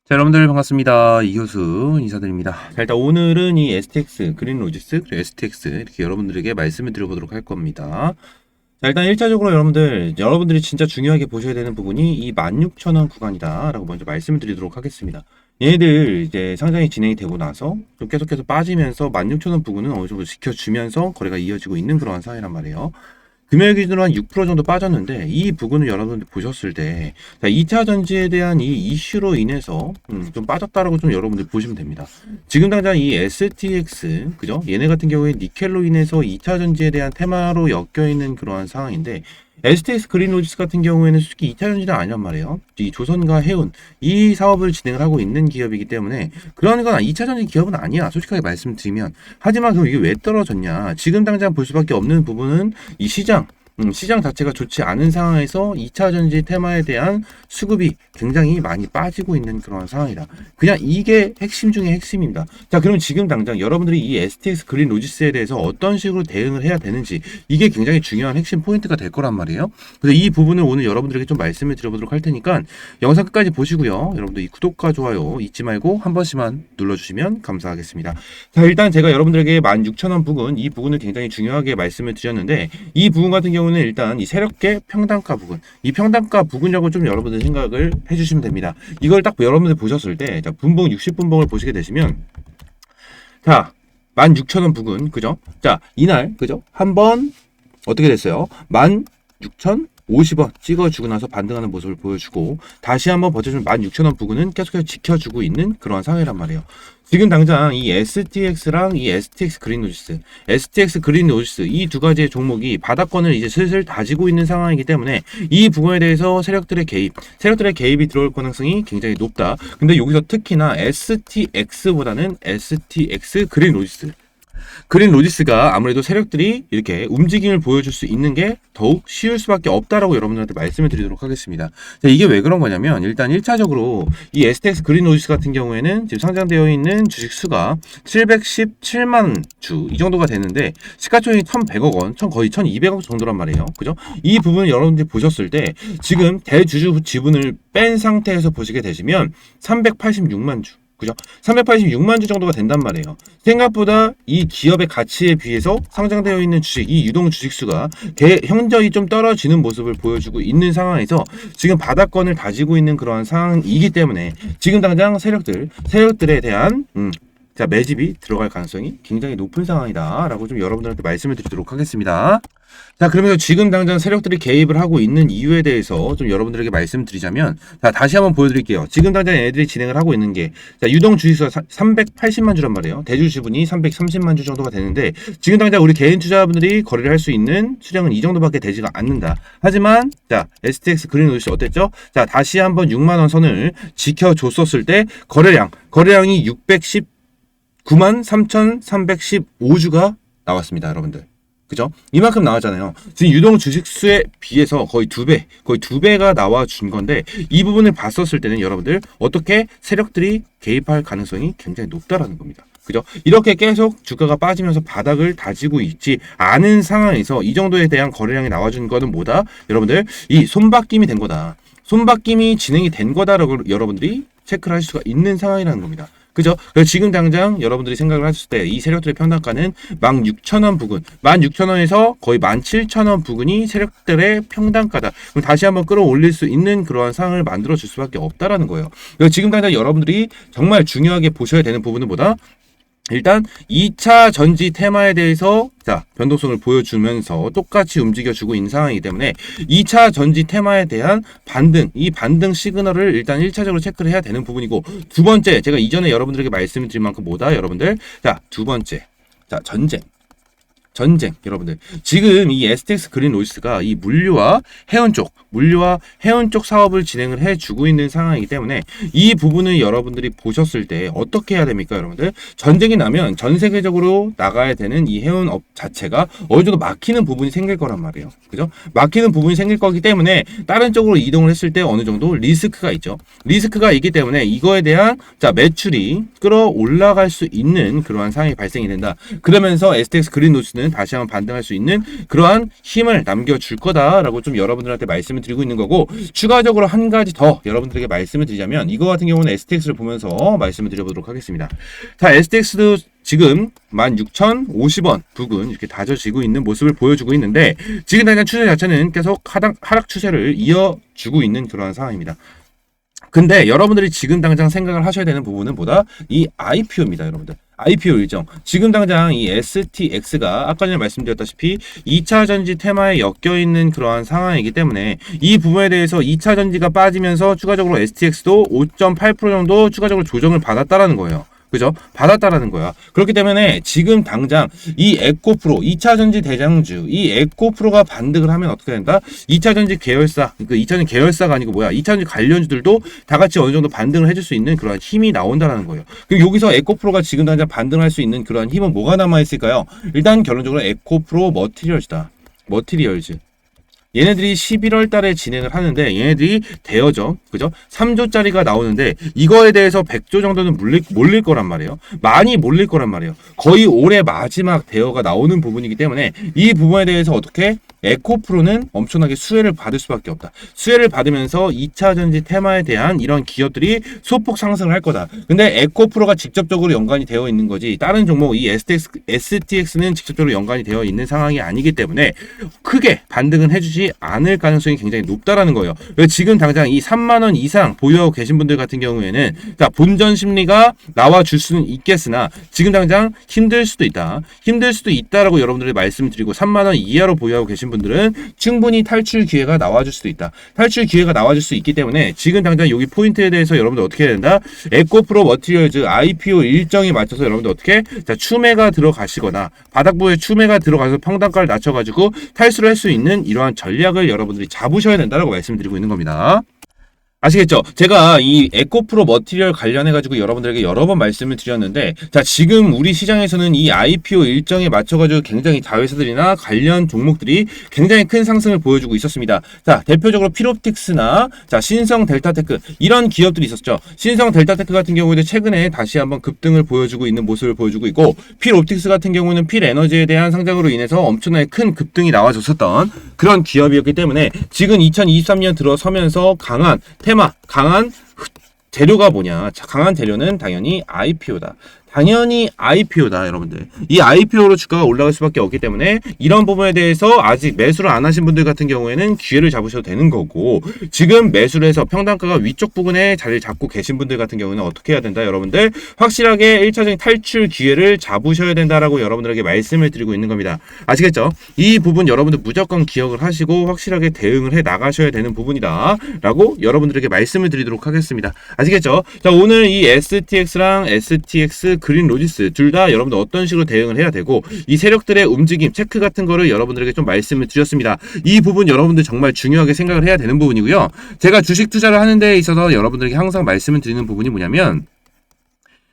자, 여러분들 반갑습니다. 이효수 인사드립니다. 자, 일단 오늘은 이 STX, 그린로지스, 그리고 STX 이렇게 여러분들에게 말씀을 드려보도록 할 겁니다. 자, 일단 1차적으로 여러분들이 진짜 중요하게 보셔야 되는 부분이 이 16,000원 구간이다 라고 먼저 말씀을 드리도록 하겠습니다. 얘네들 이제 상장이 진행이 되고 나서 좀 계속해서 빠지면서 16,000원 부근은 어느 정도 지켜주면서 거래가 이어지고 있는 그러한 상황이란 말이에요. 금요일 기준으로 한 6% 정도 빠졌는데 이 부분을 여러분들 보셨을 때 2차 전지에 대한 이 이슈로 인해서 좀 빠졌다라고 좀 여러분들 보시면 됩니다. 지금 당장 이 STX 그죠? 얘네 같은 경우에 니켈로 인해서 2차 전지에 대한 테마로 엮여 있는 그러한 상황인데 STX 그린로지스 같은 경우에는 솔직히 2차 전지는 아니란 말이에요. 이 조선과 해운 이 사업을 진행을 하고 있는 기업이기 때문에 그런 건 2차 전지 기업은 아니야. 솔직하게 말씀드리면. 하지만 그럼 이게 왜 떨어졌냐? 지금 당장 볼 수밖에 없는 부분은 이 시장 자체가 좋지 않은 상황에서 2차 전지 테마에 대한 수급이 굉장히 많이 빠지고 있는 그런 상황이다. 그냥 이게 핵심 중에 핵심입니다. 자, 그럼 지금 당장 여러분들이 이 STX 그린 로지스에 대해서 어떤 식으로 대응을 해야 되는지 이게 굉장히 중요한 핵심 포인트가 될 거란 말이에요. 그래서 이 부분을 오늘 여러분들에게 좀 말씀을 드려보도록 할 테니까 영상 끝까지 보시고요. 여러분들 이 구독과 좋아요 잊지 말고 한 번씩만 눌러주시면 감사하겠습니다. 자, 일단 제가 여러분들에게 16,000원 부근 이 부분을 굉장히 중요하게 말씀을 드렸는데 이 부분 같은 경우는 일단 이 세력계 평단가 부근 이 평단가 부근이라고 좀 여러분들 생각을 해주시면 됩니다. 이걸 딱 여러분들 보셨을 때 자, 분봉 60분봉을 보시게 되시면 자 16,000원 부근 그죠? 자 이날 그죠? 한번 어떻게 됐어요? 16,050원 찍어주고 나서 반등하는 모습을 보여주고 다시 한번 버텨주면 16,000원 부근은 계속해서 지켜주고 있는 그런 상황이란 말이에요. 지금 당장 이 STX랑 이 STX 그린로지스 이 두 가지의 종목이 바닥권을 이제 슬슬 다지고 있는 상황이기 때문에 이 부분에 대해서 세력들의 개입이 들어올 가능성이 굉장히 높다. 근데 여기서 특히나 STX보다는 STX 그린로지스가 아무래도 세력들이 이렇게 움직임을 보여줄 수 있는 게 더욱 쉬울 수밖에 없다라고 여러분들한테 말씀을 드리도록 하겠습니다. 자, 이게 왜 그런 거냐면 일단 1차적으로 이 STX 그린로지스 같은 경우에는 지금 상장되어 있는 주식 수가 717만 주 이 정도가 되는데 시가총액이 1,100억 원, 거의 1,200억 정도란 말이에요. 그죠? 이 부분을 여러분들이 보셨을 때 지금 대주주 지분을 뺀 상태에서 보시게 되시면 386만 주 그죠? 386만 주 정도가 된단 말이에요. 생각보다 이 기업의 가치에 비해서 상장되어 있는 주식, 이 유동 주식수가 현저히 좀 떨어지는 모습을 보여주고 있는 상황에서 지금 바닥권을 다지고 있는 그러한 상황이기 때문에 지금 당장 세력들에 대한 자, 매집이 들어갈 가능성이 굉장히 높은 상황이다 라고 좀 여러분들한테 말씀을 드리도록 하겠습니다. 자, 그러면서 지금 당장 세력들이 개입을 하고 있는 이유에 대해서 좀 여러분들에게 말씀드리자면 자, 다시 한번 보여드릴게요. 지금 당장 얘네들이 진행을 하고 있는 게 자, 유동 주식수가 380만 주란 말이에요. 대주 지분이 330만 주 정도가 되는데 지금 당장 우리 개인 투자분들이 거래를 할 수 있는 수량은 이 정도밖에 되지가 않는다. 하지만 자, STX 그린로지스 어땠죠? 자, 다시 한번 6만 원 선을 지켜줬었을 때 거래량이 93,315주가 나왔습니다, 여러분들. 그죠? 이만큼 나왔잖아요. 지금 유동 주식수에 비해서 거의 두 배가 나와준 건데, 이 부분을 봤었을 때는 여러분들, 어떻게 세력들이 개입할 가능성이 굉장히 높다라는 겁니다. 그죠? 이렇게 계속 주가가 빠지면서 바닥을 다지고 있지 않은 상황에서 이 정도에 대한 거래량이 나와준 거는 뭐다? 여러분들, 이 손바뀜이 된 거다. 손바뀜이 진행이 된 거다라고 여러분들이 체크를 할 수가 있는 상황이라는 겁니다. 그죠? 그래서 지금 당장 여러분들이 생각을 하셨을 때 이 세력들의 평단가는 16,000원 부근, 16,000원에서 거의 17,000원 부근이 세력들의 평단가다. 그럼 다시 한번 끌어올릴 수 있는 그러한 상황을 만들어 줄 수밖에 없다라는 거예요. 그래서 지금 당장 여러분들이 정말 중요하게 보셔야 되는 부분은 뭐다? 일단 2차 전지 테마에 대해서 자, 변동성을 보여주면서 똑같이 움직여주고 있는 상황이기 때문에 2차 전지 테마에 대한 이 반등 시그널을 일단 1차적으로 체크를 해야 되는 부분이고, 두 번째, 제가 이전에 여러분들에게 말씀을 드린 만큼 뭐다, 여러분들? 자, 두 번째. 자, 전쟁, 여러분들. 지금 이 STX 그린로지스가 이 물류와 해운 쪽 사업을 진행을 해주고 있는 상황이기 때문에 이 부분을 여러분들이 보셨을 때 어떻게 해야 됩니까, 여러분들? 전쟁이 나면 전 세계적으로 나가야 되는 이 해운업 자체가 어느 정도 막히는 부분이 생길 거란 말이에요. 그죠? 막히는 부분이 생길 거기 때문에 다른 쪽으로 이동을 했을 때 어느 정도 리스크가 있죠. 리스크가 있기 때문에 이거에 대한 자, 매출이 끌어올라갈 수 있는 그러한 상황이 발생이 된다. 그러면서 STX 그린로지스는 있는, 다시 한번 반등할 수 있는 그러한 힘을 남겨줄 거다라고 좀 여러분들한테 말씀을 드리고 있는 거고, 추가적으로 한 가지 더 여러분들에게 말씀을 드리자면, 이거 같은 경우는 STX를 보면서 말씀을 드려보도록 하겠습니다. 자, STX도 지금 16,050원 부근 이렇게 다져지고 있는 모습을 보여주고 있는데, 지금 당장 추세 자체는 계속 하락 추세를 이어주고 있는 그러한 상황입니다. 근데 여러분들이 지금 당장 생각을 하셔야 되는 부분은 뭐다? 이 IPO입니다, 여러분들. IPO 일정. 지금 당장 이 STX가 아까 전에 말씀드렸다시피 2차 전지 테마에 엮여 있는 그러한 상황이기 때문에, 이 부분에 대해서 2차 전지가 빠지면서 추가적으로 STX도 5.8% 정도 추가적으로 조정을 받았다라는 거예요. 그죠? 받았다라는 거야. 그렇기 때문에 지금 당장 이 에코프로 2차 전지 대장주, 이 에코프로가 반등을 하면 어떻게 된다? 2차 전지 계열사, 그 2차 전지 계열사가 아니고 2차 전지 관련주들도 다 같이 어느 정도 반등을 해줄 수 있는 그러한 힘이 나온다라는 거예요. 그럼 여기서 에코프로가 지금 당장 반등할 수 있는 그러한 힘은 뭐가 남아 있을까요? 일단 결론적으로 에코프로 머티리얼즈다. 머티리얼즈. 얘네들이 11월 달에 진행을 하는데, 얘네들이 대여점, 그죠? 3조짜리가 나오는데, 이거에 대해서 100조 정도는 몰릴 거란 말이에요. 많이 몰릴 거란 말이에요. 거의 올해 마지막 대여가 나오는 부분이기 때문에, 이 부분에 대해서 어떻게? 에코프로는 엄청나게 수혜를 받을 수밖에 없다. 수혜를 받으면서 2차 전지 테마에 대한 이런 기업들이 소폭 상승을 할 거다. 근데 에코프로가 직접적으로 연관이 되어 있는 거지, 다른 종목 이 STX는 직접적으로 연관이 되어 있는 상황이 아니기 때문에 크게 반등은 해주지 않을 가능성이 굉장히 높다라는 거예요. 지금 당장 이 3만원 이상 보유하고 계신 분들 같은 경우에는, 그러니까 본전 심리가 나와줄 수는 있겠으나 지금 당장 힘들 수도 있다. 힘들 수도 있다라고 여러분들이 말씀을 드리고, 3만원 이하로 보유하고 계신 분들은 충분히 탈출 기회가 나와줄 수도 있다. 탈출 기회가 나와줄 수 있기 때문에 지금 당장 여기 포인트에 대해서 여러분들 어떻게 해야 된다? 에코프로 머티리얼즈 IPO 일정에 맞춰서 여러분들 어떻게? 자, 추매가 들어가시거나 바닥부에 추매가 들어가서 평단가를 낮춰가지고 탈수를 할 수 있는 이러한 전략을 여러분들이 잡으셔야 된다라고 말씀드리고 있는 겁니다. 아시겠죠? 제가 이 에코프로 머티리얼 관련해가지고 여러분들에게 여러 번 말씀을 드렸는데, 자, 지금 우리 시장에서는 이 IPO 일정에 맞춰가지고 굉장히 자회사들이나 관련 종목들이 굉장히 큰 상승을 보여주고 있었습니다. 자, 대표적으로 필옵틱스나, 자, 신성 델타테크, 이런 기업들이 있었죠. 신성 델타테크 같은 경우에도 최근에 다시 한번 급등을 보여주고 있는 모습을 보여주고 있고, 필옵틱스 같은 경우는 필에너지에 대한 상장으로 인해서 엄청나게 큰 급등이 나와줬었던 그런 기업이었기 때문에, 지금 2023년 들어서면서 강한 재료가 뭐냐? 강한 재료는 당연히 IPO다. 당연히 IPO다, 여러분들. 이 IPO로 주가가 올라갈 수밖에 없기 때문에, 이런 부분에 대해서 아직 매수를 안 하신 분들 같은 경우에는 기회를 잡으셔도 되는 거고, 지금 매수를 해서 평단가가 위쪽 부근에 자리를 잡고 계신 분들 같은 경우는 어떻게 해야 된다, 여러분들? 확실하게 1차적인 탈출 기회를 잡으셔야 된다라고 여러분들에게 말씀을 드리고 있는 겁니다. 아시겠죠? 이 부분 여러분들 무조건 기억을 하시고 확실하게 대응을 해 나가셔야 되는 부분이다 라고 여러분들에게 말씀을 드리도록 하겠습니다. 아시겠죠? 자, 오늘 이 STX랑 STX 그린 로지스 둘 다 여러분들 어떤 식으로 대응을 해야 되고, 이 세력들의 움직임 체크 같은 거를 여러분들에게 좀 말씀을 드렸습니다. 이 부분 여러분들 정말 중요하게 생각을 해야 되는 부분이고요. 제가 주식 투자를 하는 데 있어서 여러분들에게 항상 말씀을 드리는 부분이 뭐냐면,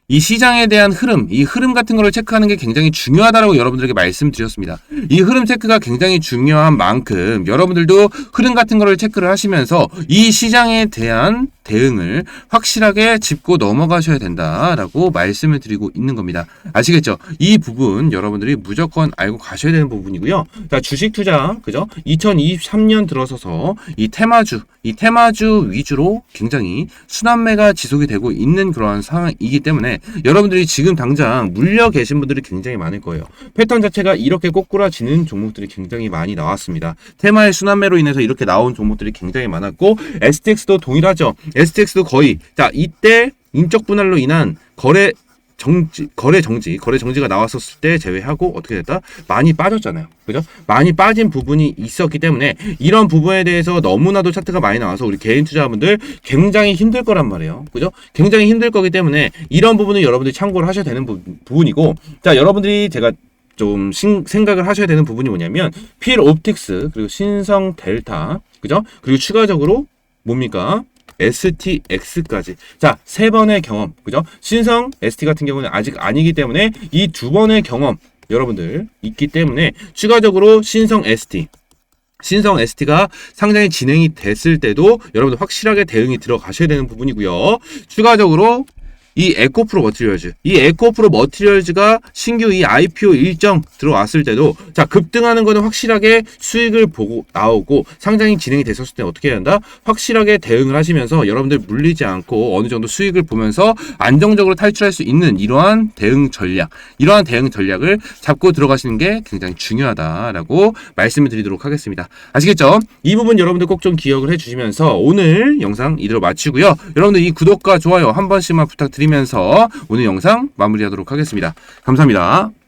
이 시장에 대한 흐름, 이 흐름 같은 거를 체크하는 게 굉장히 중요하다라고 여러분들에게 말씀드렸습니다. 이 흐름 체크가 굉장히 중요한 만큼 여러분들도 흐름 같은 거를 체크를 하시면서 이 시장에 대한 대응을 확실하게 짚고 넘어가셔야 된다라고 말씀을 드리고 있는 겁니다. 아시겠죠? 이 부분 여러분들이 무조건 알고 가셔야 되는 부분이고요. 자, 주식 투자, 그죠? 2023년 들어서서 이 테마주 위주로 굉장히 순환매가 지속이 되고 있는 그러한 상황이기 때문에, 여러분들이 지금 당장 물려 계신 분들이 굉장히 많을 거예요. 패턴 자체가 이렇게 꼬꾸라지는 종목들이 굉장히 많이 나왔습니다. 테마의 순환매로 인해서 이렇게 나온 종목들이 굉장히 많았고, STX도 동일하죠. STX도 거의, 자, 이때 인적 분할로 인한 거래 정지가 나왔었을 때 제외하고 어떻게 됐다? 많이 빠졌잖아요. 그죠? 많이 빠진 부분이 있었기 때문에, 이런 부분에 대해서 너무나도 차트가 많이 나와서 우리 개인 투자자분들 굉장히 힘들 거란 말이에요. 그죠? 굉장히 힘들 거기 때문에 이런 부분은 여러분들이 참고를 하셔야 되는 부분이고, 자, 여러분들이 제가 좀 생각을 하셔야 되는 부분이 뭐냐면, 필옵틱스 그리고 신성 델타, 그죠? 그리고 추가적으로 뭡니까? STX까지. 자, 세 번의 경험, 그죠? 신성 ST 같은 경우는 아직 아니기 때문에 이 두 번의 경험 여러분들 있기 때문에, 추가적으로 신성 ST가 상장이 진행이 됐을 때도 여러분들 확실하게 대응이 들어가셔야 되는 부분이고요. 추가적으로 이 에코프로 머티리얼즈, 이 에코프로 머티리얼즈가 신규 이 IPO 일정 들어왔을 때도 자 급등하는 거는 확실하게 수익을 보고 나오고 상장이 진행이 됐었을 때 어떻게 해야 한다? 확실하게 대응을 하시면서 여러분들 물리지 않고 어느 정도 수익을 보면서 안정적으로 탈출할 수 있는 이러한 대응 전략을 잡고 들어가시는 게 굉장히 중요하다라고 말씀을 드리도록 하겠습니다. 아시겠죠? 이 부분 여러분들 꼭 좀 기억을 해주시면서 오늘 영상 이대로 마치고요. 여러분들 이 구독과 좋아요 한 번씩만 부탁드리면서 오늘 영상 마무리하도록 하겠습니다. 감사합니다.